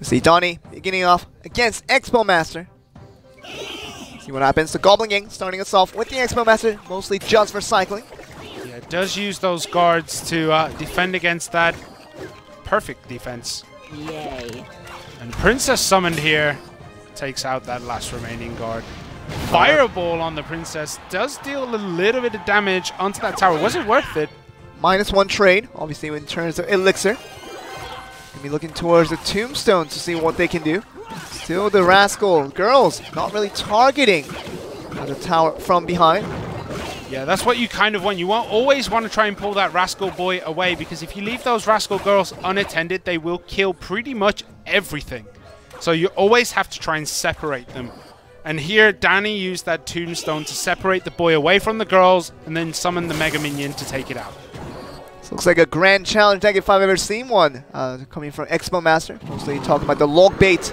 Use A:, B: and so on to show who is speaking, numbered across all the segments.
A: See DANI beginning off against Expo Master. See what happens. The Goblin Gang starting us off with the Expo Master, mostly just for cycling.
B: Yeah, it does use those guards to defend against that. Perfect defense.
C: Yay.
B: And Princess summoned here takes out that last remaining guard. Fireball on the Princess does deal a little bit of damage onto that tower. Was it worth it?
A: -1 trade, obviously in terms of Elixir. Gonna be looking towards the Tombstone to see what they can do. Still the Rascal girls not really targeting the tower from behind.
B: Yeah, that's what you kind of want. You won't always want to try and pull that Rascal boy away, because if you leave those Rascal girls unattended, they will kill pretty much everything. So you always have to try and separate them. And here, DANI used that Tombstone to separate the boy away from the girls and then summon the Mega Minion to take it out.
A: This looks like a grand challenge deck if I've ever seen one. Coming from Expo Master. Mostly talking about the log bait.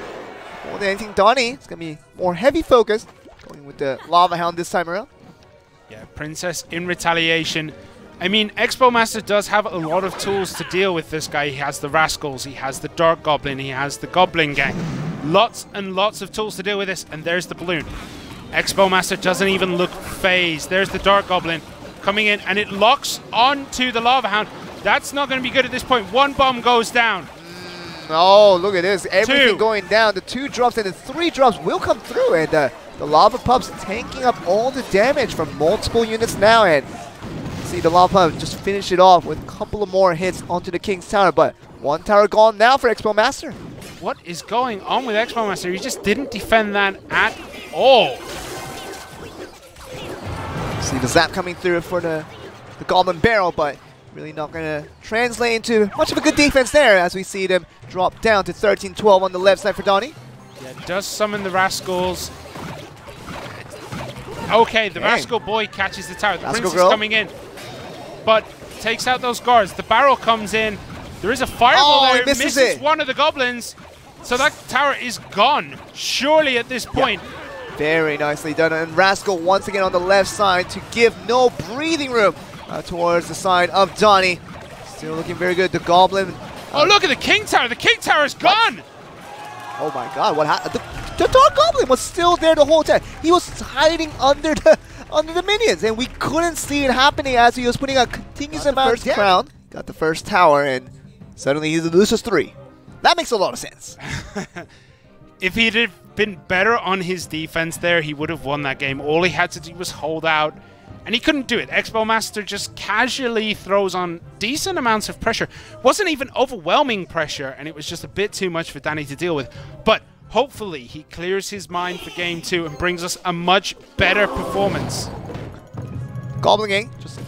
A: More than anything, DANI is going to be more heavy focused. Going with the Lava Hound this time around.
B: Yeah, Princess in retaliation. I mean, Expo Master does have a lot of tools to deal with this guy. He has the Rascals, he has the Dark Goblin, he has the Goblin Gang. Lots and lots of tools to deal with this, and there's the balloon. Expo Master doesn't even look phased. There's the Dark Goblin coming in, and it locks onto the Lava Hound. That's not going to be good at this point. One bomb goes down.
A: Oh, look at this. Everything
B: Two.
A: going down. The 2 drops and the 3 drops will come through, and the Lava Pups tanking up all the damage from multiple units now, and see the Lava Pup just finish it off with a couple of more hits onto the King's Tower, but 1 tower gone now for Expo Master.
B: What is going on with Expo Master? He just didn't defend that at all.
A: See the zap coming through for the Goblin Barrel, but really not going to translate into much of a good defense there, as we see them drop down to 13-12 on the left side for DANI.
B: Yeah, it does summon the Rascals. Okay, the Rascal boy catches the tower. The Prince is coming in, but takes out those guards. The barrel comes in. There is a fireball there. It misses one of the goblins. So that tower is gone, surely at this point.
A: Yeah. Very nicely done. And Rascal once again on the left side to give no breathing room towards the side of DANI. Still looking very good. The Goblin.
B: Oh, look at the King Tower. The King Tower is gone.
A: Oh my God, what happened? The Dark Goblin was still there the whole time. He was hiding under the minions, and we couldn't see it happening as he was putting a continuous amount of crown. Got the first tower, and suddenly he loses 3. That makes a lot of sense.
B: If he'd have been better on his defense there, he would have won that game. All he had to do was hold out, and he couldn't do it. Expo Master just casually throws on decent amounts of pressure. Wasn't even overwhelming pressure, and it was just a bit too much for DANI to deal with. But hopefully he clears his mind for game 2 and brings us a much better performance.
A: Goblin Gang just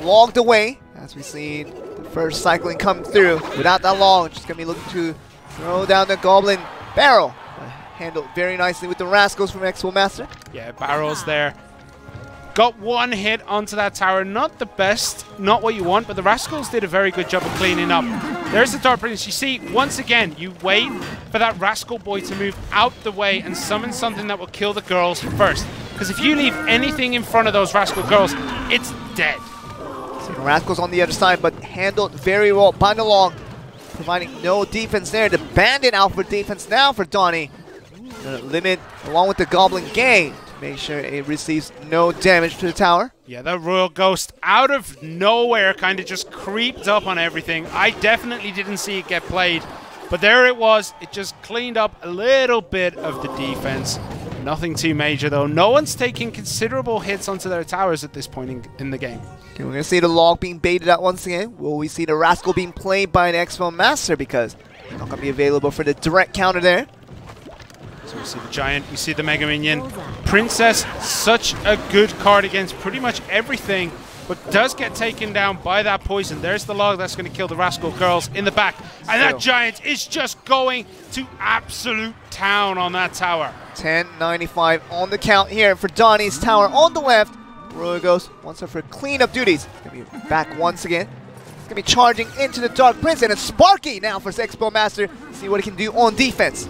A: logged away as we see the first cycling come through. Without that long, just going to be looking to throw down the Goblin Barrel. Handled very nicely with the Rascals from Expo Master.
B: Yeah, barrels there. Got 1 hit onto that tower. Not the best, not what you want, but the Rascals did a very good job of cleaning up. There's the Dark Prince. You see, once again, you wait for that Rascal boy to move out the way and summon something that will kill the girls first. Because if you leave anything in front of those Rascal girls, it's dead.
A: See the Rascals on the other side, but handled very well. Bind along, providing no defense there. The Bandit out for defense now for DANI. Limit along with the Goblin Gang. Make sure it receives no damage to the tower.
B: Yeah, that Royal Ghost out of nowhere kind of just creeped up on everything. I definitely didn't see it get played, but there it was. It just cleaned up a little bit of the defense. Nothing too major though. No one's taking considerable hits onto their towers at this point in the game.
A: Okay, we're going to see the log being baited out once again. Will we see the Rascal being played by an Expo Master, because it's not going to be available for the direct counter there.
B: So we see the Giant, we see the Mega Minion. Princess, such a good card against pretty much everything, but does get taken down by that poison. There's the log that's going to kill the Rascal girls in the back. And that Giant is just going to absolute town on that tower.
A: 1095 on the count here for DANI's tower on the left. Royal Ghost wants her for cleanup duties. Going to be back once again. It's going to be charging into the Dark Prince, and it's Sparky now for Expo Master. See what he can do on defense.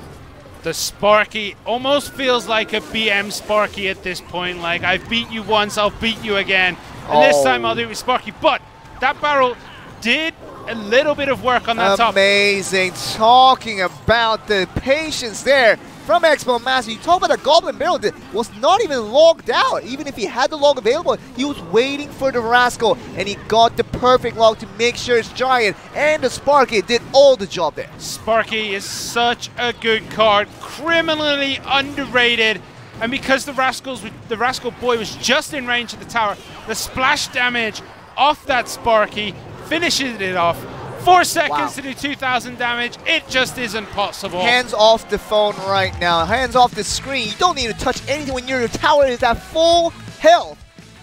B: The Sparky almost feels like a BM Sparky at this point. Like, I've beat you once, I'll beat you again. And this time I'll do it with Sparky. But that barrel did a little bit of work on that top.
A: Amazing. Talking about the patience there from Expo Master. You talk about the Goblin Barrel that was not even logged out. Even if he had the log available, he was waiting for the Rascal, and he got the perfect log to make sure it's Giant and the Sparky did all the job there.
B: Sparky is such a good card, criminally underrated. And because the Rascal Boy was just in range of the tower, the splash damage off that Sparky finishes it off. 4 seconds to do 2,000 damage. It just isn't possible.
A: Hands off the phone right now. Hands off the screen. You don't need to touch anything when your tower is at full health.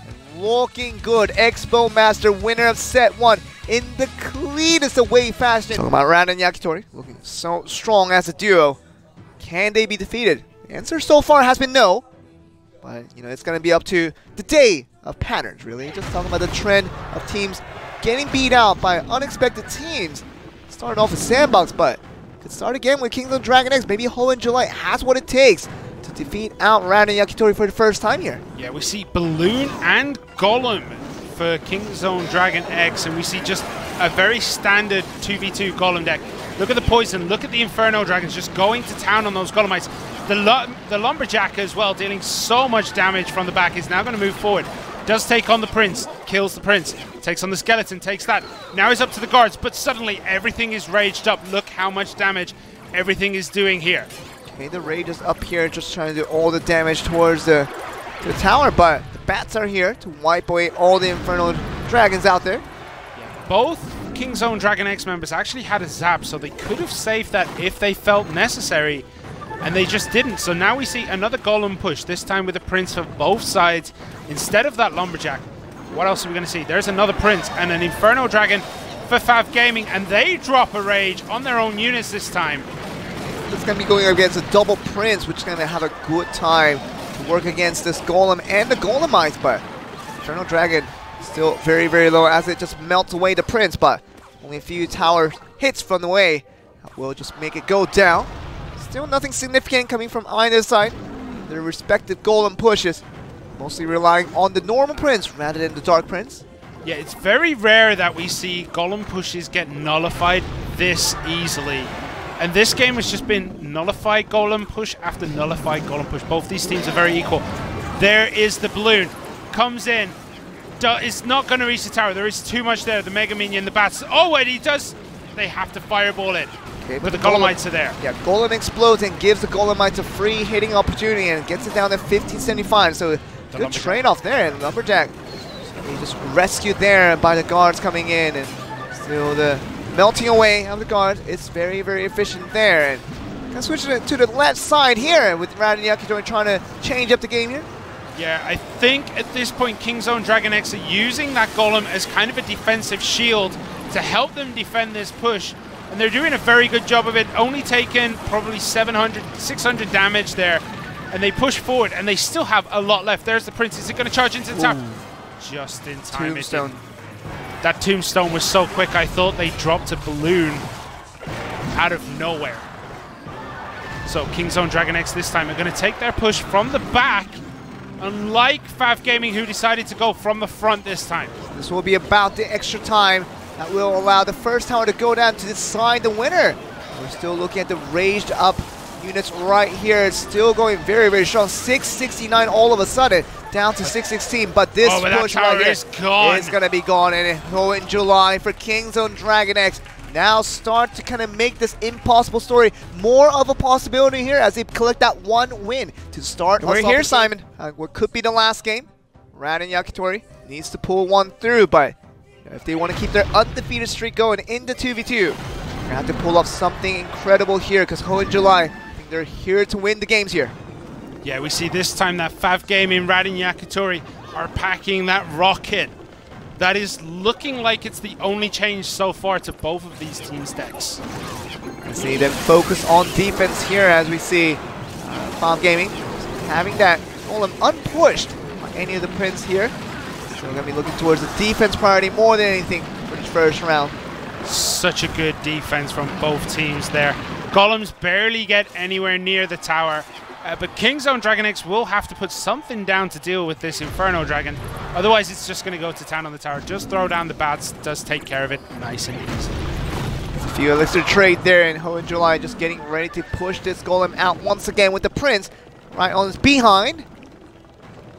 A: And looking good. Expo Master, winner of set 1 in the cleanest of way fashion. Talking about RAD and Yakitori, looking so strong as a duo. Can they be defeated? The answer so far has been no. But, you know, it's going to be up to the day of patterns, really. Just talking about the trend of teams getting beat out by unexpected teams. Started off with Sandbox, but could start again with KING-ZONEDragonX. Maybe Ho+July has what it takes to defeat out RAD and Yakitori for the first time here.
B: Yeah, we see Balloon and Golem for KING-ZONEDragonX, and we see just a very standard 2v2 Golem deck. Look at the poison, look at the Inferno Dragons just going to town on those Golemites. The Lumberjack as well, dealing so much damage from the back, is now going to move forward. Does take on the Prince, kills the Prince, takes on the Skeleton, takes that. Now he's up to the guards, but suddenly everything is raged up. Look how much damage everything is doing here.
A: Okay, the Rage is up here, just trying to do all the damage towards the tower, but the Bats are here to wipe away all the Infernal Dragons out there.
B: Yeah, both KING-ZONEDragonX members actually had a zap, so they could have saved that if they felt necessary, and they just didn't. So now we see another Golem push, this time with a Prince for both sides instead of that Lumberjack. What else are we going to see? There's another Prince and an Inferno Dragon for FAV Gaming, and they drop a Rage on their own units this time.
A: It's going to be going against a double Prince, which is going to have a good time to work against this Golem and the Golemites, but Inferno Dragon still very, very low as it just melts away the Prince, but only a few tower hits from the way will just make it go down. Still nothing significant coming from either side. Their respective Golem pushes, mostly relying on the normal Prince rather than the Dark Prince.
B: Yeah, it's very rare that we see Golem pushes get nullified this easily. And this game has just been nullified Golem push after nullified Golem push. Both these teams are very equal. There is the Balloon. Comes in. It's not going to reach the tower. There is too much there. The Mega Minion, the Bats. Oh, and he does. They have to fireball it. Okay, but the Golemites are there. Yeah,
A: Golem explodes and gives the Golemites a free hitting opportunity and gets it down to 1575. So good trade-off there. And Lumberjack, he just rescued there by the guards coming in, and still the melting away of the guards. It's very, very efficient there. And kind of switching it to the left side here with RAD and Yakitori trying to change up the game here.
B: Yeah, I think at this point KING-ZONEDragonX are using that Golem as kind of a defensive shield to help them defend this push. And they're doing a very good job of it, only taking probably 700, 600 damage there. And they push forward, and they still have a lot left. There's the Prince. Is it going to charge into the tower? Just in time.
A: Tombstone.
B: That Tombstone was so quick, I thought they dropped a Balloon out of nowhere. So KING-ZONEDragonX this time are going to take their push from the back, unlike FAV Gaming, who decided to go from the front this time.
A: This will be about the extra time that will allow the first tower to go down to decide the winner. We're still looking at the raged up units right here. It's still going very, very strong. 669 all of a sudden, down to 616. But this push right here is going to be gone. And Ho+July for KING-ZONEDragonX now start to kind of make this impossible story more of a possibility here as they collect that one win to start. We're here, Simon. What could be the last game. RAD and Yakitori needs to pull one through, but if they want to keep their undefeated streak going into 2v2, they're going to have to pull off something incredible here because Ho+July, I think they're here to win the games here.
B: Yeah, we see this time that FAV Gaming, RAD and Yakitori are packing that rocket. That is looking like it's the only change so far to both of these teams' decks.
A: I see them focus on defense here as we see FAV Gaming having that Golem unpushed by any of the Prince here. So we're going to be looking towards the defense priority more than anything for this first round.
B: Such a good defense from both teams there. Golems barely get anywhere near the tower. But KING-ZONEDragonX will have to put something down to deal with this Inferno Dragon. Otherwise, it's just going to go to town on the tower. Just throw down the bats. Does take care of it nice and easy.
A: A few elixir trade there, and Ho+July just getting ready to push this golem out once again with the Prince right on his behind.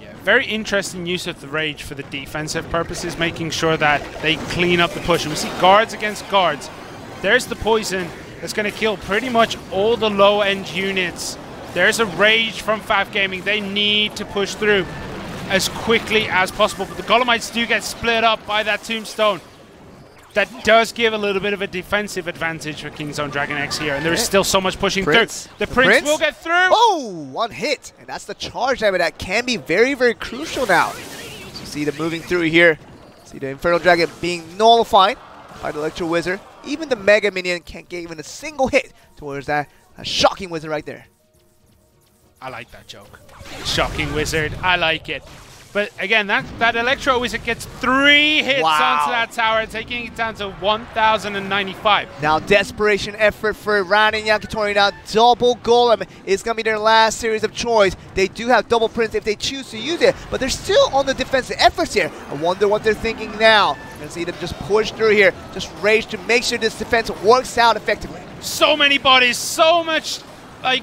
B: Yeah, very interesting use of the rage for the defensive purposes, making sure that they clean up the push. And we see guards against guards. There's the poison that's going to kill pretty much all the low-end units. There's a rage from FAV Gaming. They need to push through as quickly as possible. But the Golemites do get split up by that tombstone. That does give a little bit of a defensive advantage for KING-ZONEDragonX here. And there is still so much pushing through. The Prince will get through.
A: Oh, one hit. And that's the charge damage that can be very, very crucial now. So you see the moving through here. See the Inferno Dragon being nullified by the Electro Wizard. Even the Mega Minion can't get even a single hit towards that shocking wizard right there.
B: I like that joke. Shocking wizard. I like it. But again, that Electro Wizard gets 3 hits onto that tower, taking it down to 1,095.
A: Now desperation effort for RAD+Yakitori. Now double Golem is going to be their last series of choice. They do have double Prince if they choose to use it, but they're still on the defensive efforts here. I wonder what they're thinking now. You're going to see them just push through here, just rage to make sure this defense works out effectively.
B: So many bodies, so much like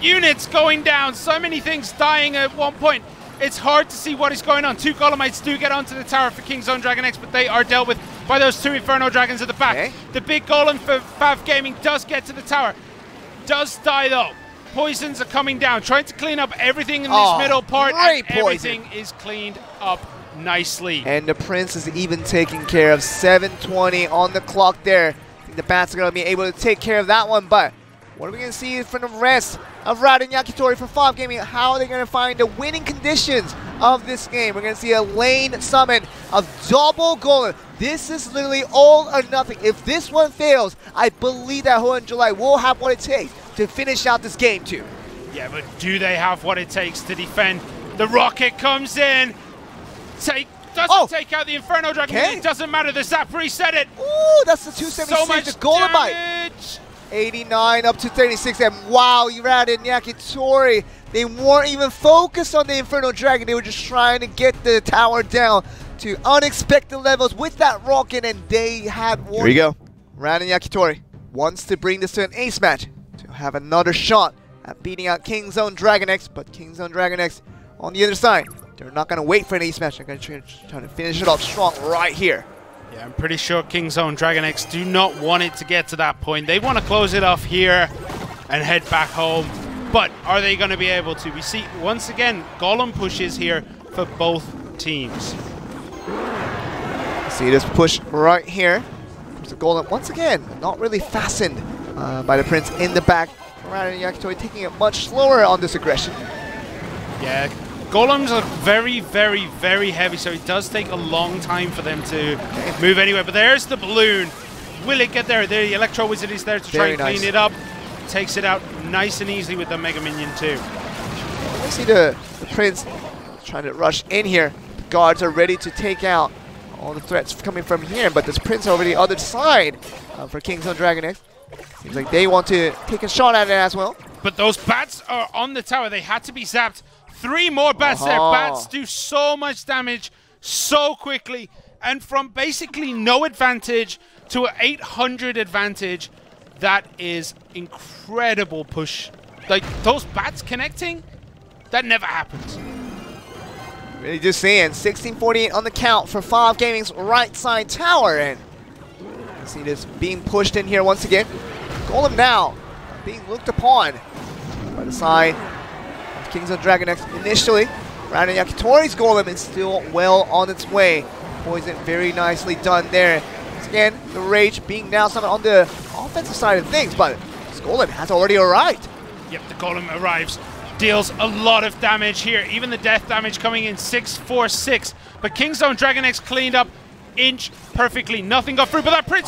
B: units going down, so many things dying at one point. It's hard to see what is going on. 2 Golemites do get onto the tower for KING-ZONEDragonX, but they are dealt with by those 2 Inferno Dragons at the back. Okay. The big Golem for FAV Gaming does get to the tower. Does die though. Poisons are coming down, trying to clean up everything in this middle part, and everything is cleaned up nicely. And the Prince is even taking care of 720 on the clock there. I think the bats are going to be able to take care of that one, but what are we going to see from the rest of RAD+Yakitori for FAV Gaming? How are they going to find the winning conditions of this game? We're going to see a lane summon of double Golem. This is literally all or nothing. If this one fails, I believe that Ho+July will have what it takes to finish out this game too. Yeah, but do they have what it takes to defend? The rocket comes in. Doesn't take out the Inferno Dragon. It doesn't matter. The Zap reset it. Ooh, that's the 276. So much
A: the Golem bite. 89 up to 36, and wow, RAD+Yakitori, they weren't even focused on the Inferno Dragon. They were just trying to get the tower down to unexpected levels with that rocket, and they had one. Here we go. RAD+Yakitori wants to bring this to an ace match to have another shot at beating out KING-ZONEDragonX, but KING-ZONEDragonX on the other side, they're not going to wait for an ace match. They're going to try to finish it off strong right here.
B: Yeah, I'm pretty sure KING-ZONEDragonX do not want it to get to that point. They want to close it off here and head back home. But are they going to be able to? We see, once again, Golem pushes here for both teams.
A: See this push right here. There's the Golem, once again, not really fastened by the Prince in the back. RAD+Yakitori taking it much slower on this aggression.
B: Yeah. Golems are very, very, very heavy, so it does take a long time for them to move anywhere. But there's the balloon. Will it get there? The Electro Wizard is there to try and clean it up. Takes it out nice and easy with the Mega Minion too.
A: I see the Prince trying to rush in here. The guards are ready to take out all the threats coming from here, but this Prince over the other side for KING-ZONEDragonX. Seems like they want to take a shot at it as well.
B: But those bats are on the tower. They had to be zapped. 3 more bats there. Bats do so much damage so quickly. And from basically no advantage to an 800 advantage, that is incredible push. Like, those bats connecting, that never happens.
A: Really just saying, 1648 on the count for FAV Gaming's right side tower. And you see this being pushed in here once again. Golem now being looked upon by the side of KING-ZONEDragonX initially. RAD+Yakitori's Golem is still well on its way. Poison very nicely done there. Once again, the Rage being now summoned on the offensive side of things, but this Golem has already arrived.
B: Yep, the Golem arrives. Deals a lot of damage here. Even the death damage coming in 646. But KING-ZONEDragonX cleaned up inch perfectly. Nothing got through, but that Prince,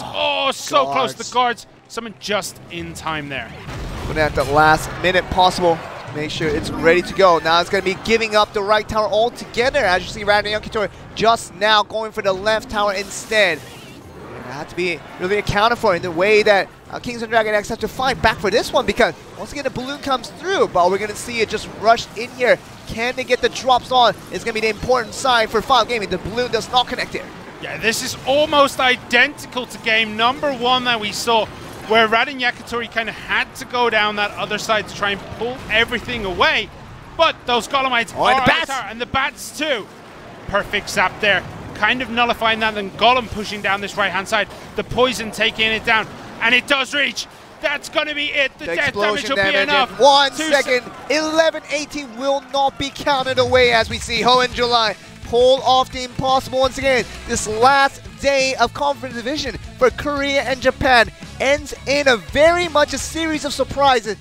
B: so close. The guards summoned just in time there.
A: Put at the last minute possible. Make sure it's ready to go. Now it's going to be giving up the right tower altogether. As you see, RAD+Yakitori just now going for the left tower instead. And have to be really accounted for in the way that KING-ZONEDragonX have to fight back for this one, because once again the balloon comes through, but we're going to see it just rush in here. Can they get the drops on? It's going to be the important sign for FAV Gaming. The balloon does not connect here.
B: Yeah, this is almost identical to game number 1 that we saw, where RAD+Yakitori kind of had to go down that other side to try and pull everything away. But those Golemites are
A: and the bats!
B: and the bats too. Perfect zap there. Kind of nullifying that, then Golem pushing down this right-hand side. The poison taking it down, and it does reach. That's going to be it. The death damage will be enough.
A: 1 second. 11-18 will not be counted away as we see Ho+July pull off the impossible once again. This last day of Conference Division for Korea and Japan ends in a very much a series of surprises.